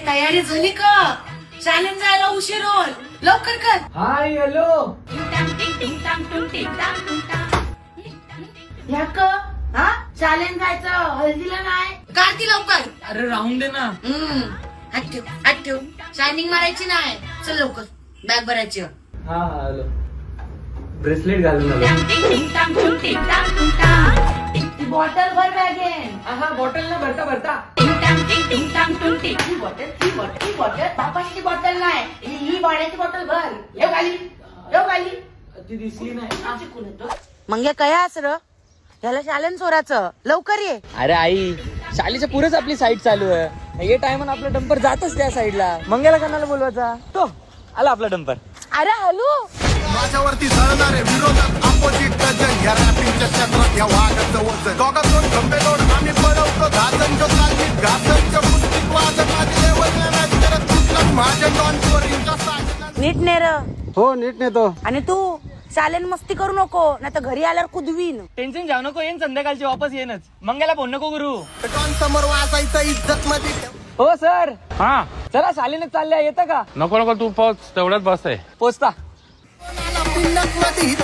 तयारी झाली का? शाळेत जायला उशीर होईल, लवकर कर. Hi hello. या का? हा शाळेत जायचं, हळदीला नाही. काढती लवकर. अरे राहून दे ना. हात ठेव. शायनिंग मारायची नाही. चल लवकर, बॅग भरायची. हा हॅलो. ब्रेसलेट घालून आलो. बॉटल भर बॅगेन. हा बॉटल ना भरता भरता. ही बॉटल बापाची बॉटल नाही, ही पाण्याची बॉटल भर. येऊ खाली. ती दिसली नाही. मग काय असर याला शालन चोराचं, लवकर ये. अरे आई, शालीच्या पुरेच आपली साईड चालू आहे. ये टायमान आपला डंपर जातच त्या साईडला. मंग्याला कणाला बोलवायचा तो आला आपला डंपर. अरे हॅलो. माझ्यावरती जळणारे विरोधात अपोजिट गजन या रॅपिंगच्या क्षेत्रात या वाघाचं वजन दोघातून खंबेलोड आम्ही पडवतो घासन जो तालीत घासनच्या पुस्तिक वाजन माझी लेवल नाही करत कुठला माझ्या डॉन चोरींच्या साजन. नीट नेर. हो नीट नेतो. आणि तू शालेन मस्ती करू नको, नाही तर घरी आल्यावर कुदवीन. टेन्शन जाऊ नको, येईन संध्याकाळची वापस येईनच. मंग्याला फोन नको करू. डॉन समोर वाचायचं इज्जत मध्ये. हो सर. हा चला शालीने चालल्या, येतं का? नको नको तू पोच, तेवढ्यात बस आहे. पोचता. पिंडक मध्ये हित